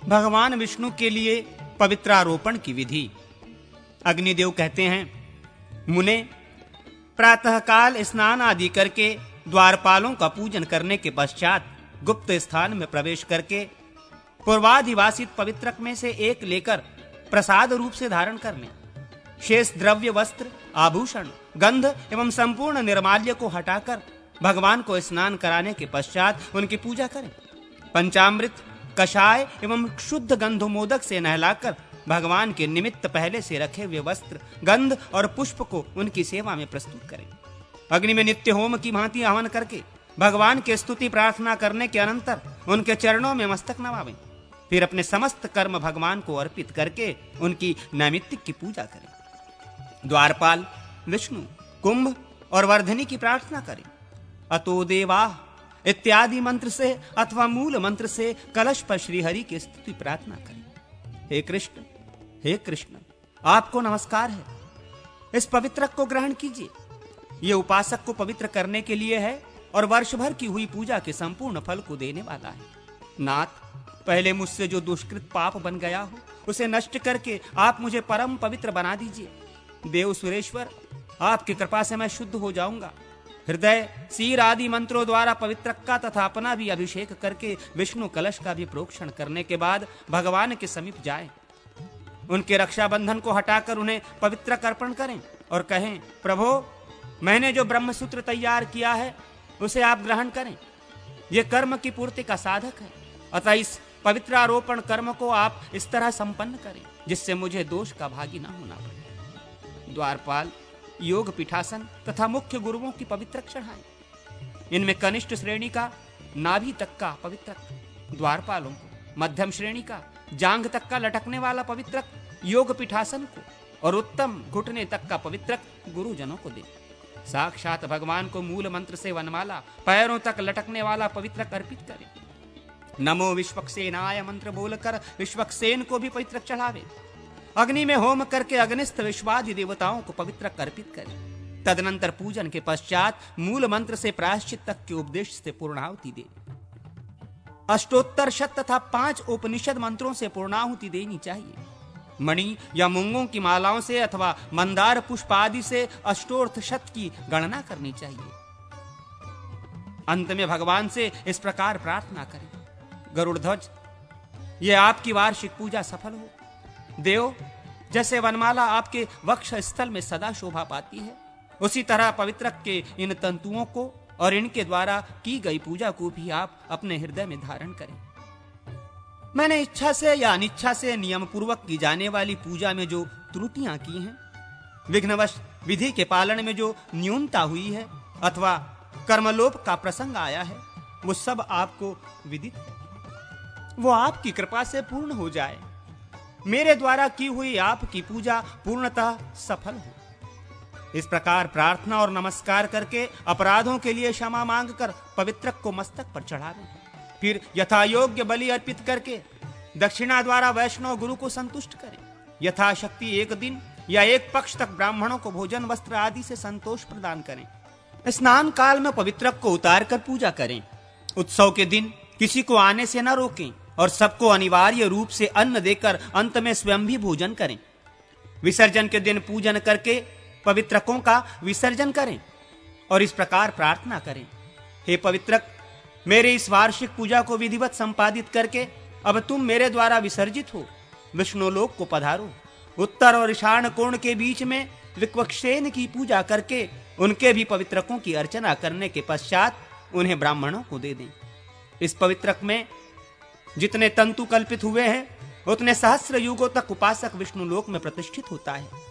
भगवान विष्णु के लिए पवित्रारोपण की विधि। अग्निदेव कहते हैं, मुने, प्रातःकाल स्नान आदि करके द्वारपालों का पूजन करने के पश्चात गुप्त स्थान में प्रवेश करके पूर्वाधिवासित पवित्रक में से एक लेकर प्रसाद रूप से धारण करने, शेष द्रव्य, वस्त्र, आभूषण, गंध एवं संपूर्ण निर्माल्य को हटाकर भगवान को स्नान कराने के पश्चात उनकी पूजा करें। पंचामृत, कषाय एवं शुद्ध गंधोमोदक से नहलाकर भगवान के निमित्त पहले से रखे हुए वस्त्र, गंध और पुष्प को उनकी सेवा में प्रस्तुत करें। अग्नि में नित्य होम की भांति हवन करके भगवान के स्तुति प्रार्थना करने के अनंतर उनके चरणों में मस्तक नवावें। फिर अपने समस्त कर्म भगवान को अर्पित करके उनकी नैमित्तिक की पूजा करें। द्वारपाल, विष्णु, कुंभ और वर्धनी की प्रार्थना करें। अतो देवाः इत्यादि मंत्र से अथवा मूल मंत्र से कलश पर श्रीहरि की स्तुति प्रार्थना करें। हे कृष्ण, हे कृष्ण, आपको नमस्कार है। इस पवित्रक को ग्रहण कीजिए। यह उपासक को पवित्र करने के लिए है और वर्ष भर की हुई पूजा के संपूर्ण फल को देने वाला है। नाथ, पहले मुझसे जो दुष्कृत पाप बन गया हो उसे नष्ट करके आप मुझे परम पवित्र बना दीजिए। देव सुरेश्वर, आपकी कृपा से मैं शुद्ध हो जाऊंगा। हृदय, सिर आदि मंत्रों द्वारा पवित्रक का तथा अपना भी अभिषेक करके विष्णु कलश का भी प्रोक्षण करने के बाद भगवान के समीप जाएं। उनके रक्षाबंधन को हटाकर उन्हें पवित्रक अर्पण करें और कहें, प्रभो, मैंने जो ब्रह्मसूत्र तैयार किया है उसे आप ग्रहण करें। यह कर्म की पूर्ति का साधक है, अतः इस पवित्रारोपण कर्म को आप इस तरह संपन्न करें जिससे मुझे दोष का भागी न होना पड़े। द्वारपाल योग पीठासन तथा मुख्य गुरुओं की पवित्रक चढ़ाएं। इनमें कनिष्ठ श्रेणी का नाभि तक का पवित्रक द्वारपालों को, मध्यम श्रेणी का जांघ तक का लटकने वाला पवित्रक योग पीठासन को और उत्तम घुटने तक का पवित्रक गुरुजनों को दे। साक्षात भगवान को मूल मंत्र से वनमाला, पैरों तक लटकने वाला पवित्रक अर्पित करें। नमो विश्वक्सेनाय मंत्र बोलकर विश्वक्सेन को भी पवित्रक चढ़ावे। अग्नि में होम करके अग्निस्थ विश्वादि देवताओं को पवित्रक अर्पित करें। तदनंतर पूजन के पश्चात मूल मंत्र से प्रायश्चित तक के उपदेश से पूर्णाहुति दे। अष्टोत्तर शत तथा 5 उपनिषद मंत्रों से पूर्णाहुति देनी चाहिए। मणि या मूंगों की मालाओं से अथवा मंदार पुष्प आदि से अष्टोर्थ शत की गणना करनी चाहिए। अंत में भगवान से इस प्रकार प्रार्थना करें, गरुड़ध्वज, यह आपकी वार्षिक पूजा सफल हो। देव, जैसे वनमाला आपके वक्ष स्थल में सदा शोभा पाती है, उसी तरह पवित्रक के इन तंतुओं को और इनके द्वारा की गई पूजा को भी आप अपने हृदय में धारण करें। मैंने इच्छा से या अनिच्छा से नियम पूर्वक की जाने वाली पूजा में जो त्रुटियां की हैं, विघ्नवश विधि के पालन में जो न्यूनता हुई है अथवा कर्मलोप का प्रसंग आया है, वो सब आपको विदित है। वो आपकी कृपा से पूर्ण हो जाए। मेरे द्वारा की हुई आपकी पूजा पूर्णतः सफल हो। इस प्रकार प्रार्थना और नमस्कार करके अपराधों के लिए क्षमा मांगकर पवित्रक को मस्तक पर चढ़ा दें। फिर यथा योग्य बलि अर्पित करके दक्षिणा द्वारा वैष्णव गुरु को संतुष्ट करें। यथाशक्ति एक दिन या एक पक्ष तक ब्राह्मणों को भोजन, वस्त्र आदि से संतोष प्रदान करें। स्नान काल में पवित्रक को उतार कर पूजा करें। उत्सव के दिन किसी को आने से न रोकें और सबको अनिवार्य रूप से अन्न देकर अंत में स्वयं भी भोजन करें। विसर्जन के दिन पूजन करके पवित्रकों का विसर्जन करें और इस प्रकार प्रार्थना करें, हे पवित्रक, मेरे इस वार्षिक पूजा को विधिवत संपादित करके अब तुम मेरे द्वारा विसर्जित हो विष्णुलोक को पधारो। उत्तर और ईशान कोण के बीच में विक्वक्षेन की पूजा करके उनके भी पवित्रकों की अर्चना करने के पश्चात उन्हें ब्राह्मणों को दे दें। इस पवित्रक में जितने तंतु कल्पित हुए हैं उतने सहस्र युगों तक उपासक विष्णुलोक में प्रतिष्ठित होता है।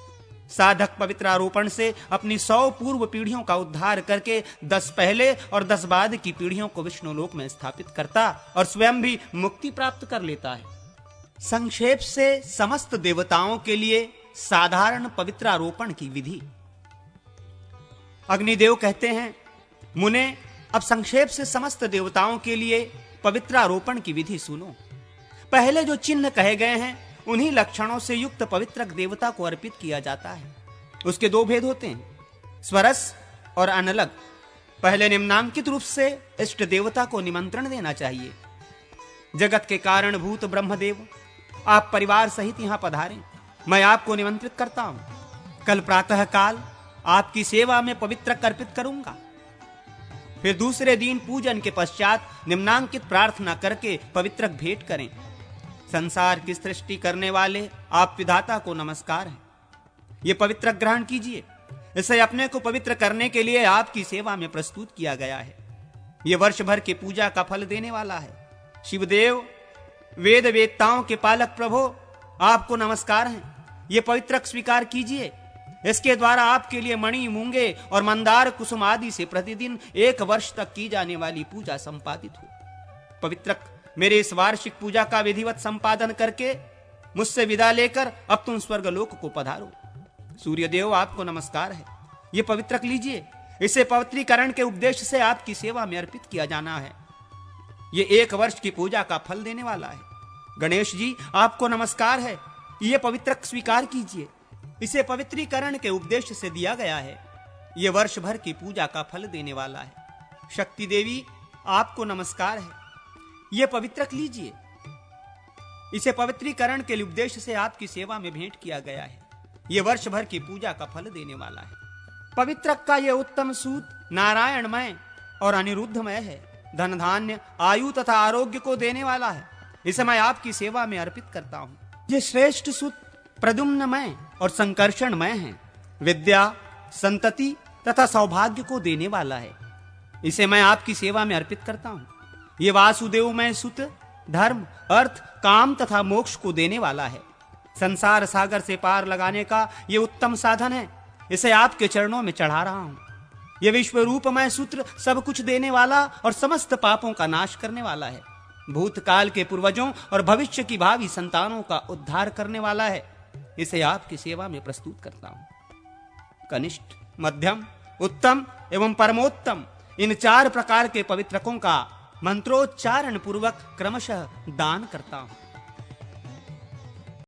साधक पवित्रारोपण से अपनी 100 पूर्व पीढ़ियों का उद्धार करके 10 पहले और 10 बाद की पीढ़ियों को विष्णुलोक में स्थापित करता और स्वयं भी मुक्ति प्राप्त कर लेता है। संक्षेप से समस्त देवताओं के लिए साधारण पवित्रारोपण की विधि। अग्निदेव कहते हैं, मुने, अब संक्षेप से समस्त देवताओं के लिए पवित्रारोपण की विधि सुनो। पहले जो चिन्ह कहे गए हैं उन्हीं लक्षणों से युक्त पवित्रक देवता को अर्पित किया जाता है। उसके 2 भेद होते हैं, स्वरस और अनलग। पहले निम्नांकित रूप से इष्ट देवता को निमंत्रण देना चाहिए। जगत के कारणभूत ब्रह्मदेव, आप परिवार सहित यहां पधारें। मैं आपको निमंत्रित करता हूं। कल प्रातः काल आपकी सेवा में पवित्रक अर्पित करूंगा। फिर दूसरे दिन पूजन के पश्चात निम्नांकित प्रार्थना करके पवित्रक भेंट करें। संसार की सृष्टि करने वाले आप विधाता को नमस्कार है। ये पवित्रक ग्रहण कीजिए। इसे अपने को पवित्र करने के लिए आपकी सेवा में प्रस्तुत किया गया है। ये वर्ष भर की पूजा का फल देने वाला है। शिवदेव, वेद वेदताओं के पालक प्रभु, आपको नमस्कार है। ये पवित्रक स्वीकार कीजिए। इसके द्वारा आपके लिए मणि, मूंगे और मंदार कुसुम आदि से प्रतिदिन 1 वर्ष तक की जाने वाली पूजा संपादित हो। पवित्रक मेरे इस वार्षिक पूजा का विधिवत संपादन करके मुझसे विदा लेकर अब तुम स्वर्गलोक को पधारो। सूर्यदेव, आपको नमस्कार है। ये पवित्रक लीजिए। इसे पवित्रीकरण के उद्देश्य से आपकी सेवा में अर्पित किया जाना है। ये 1 वर्ष की पूजा का फल देने वाला है। गणेश जी, आपको नमस्कार है। ये पवित्रक स्वीकार कीजिए। इसे पवित्रीकरण के उद्देश्य से दिया गया है। ये वर्ष भर की पूजा का फल देने वाला है। शक्ति देवी, आपको नमस्कार है। ये पवित्रक लीजिए। इसे पवित्रीकरण के उद्देश्य से आपकी सेवा में भेंट किया गया है। ये वर्ष भर की पूजा का फल देने वाला है। पवित्रक का यह उत्तम सूत नारायणमय और अनिरुद्धमय है। धन धान्य, आयु तथा आरोग्य को देने वाला है। इसे मैं आपकी सेवा में अर्पित करता हूं। ये श्रेष्ठ सूत प्रद्युम्नमय और संकर्षणमय है। विद्या, संतति तथा सौभाग्य को देने वाला है। इसे मैं आपकी सेवा में अर्पित करता हूं। ये वासुदेवमय सूत धर्म, अर्थ, काम तथा मोक्ष को देने वाला है। संसार सागर से पार लगाने का ये उत्तम साधन है। इसे आपके चरणों में चढ़ा रहा हूं। यह विश्व रूपमय सूत्र सब कुछ देने वाला और समस्त पापों का नाश करने वाला है। भूतकाल के पूर्वजों और भविष्य की भावी संतानों का उद्धार करने वाला है। इसे आपकी सेवा में प्रस्तुत करता हूं। कनिष्ठ, मध्यम, उत्तम एवं परमोत्तम, इन 4 प्रकार के पवित्रकों का मंत्रोच्चारण पूर्वक क्रमशः दान करता हूं।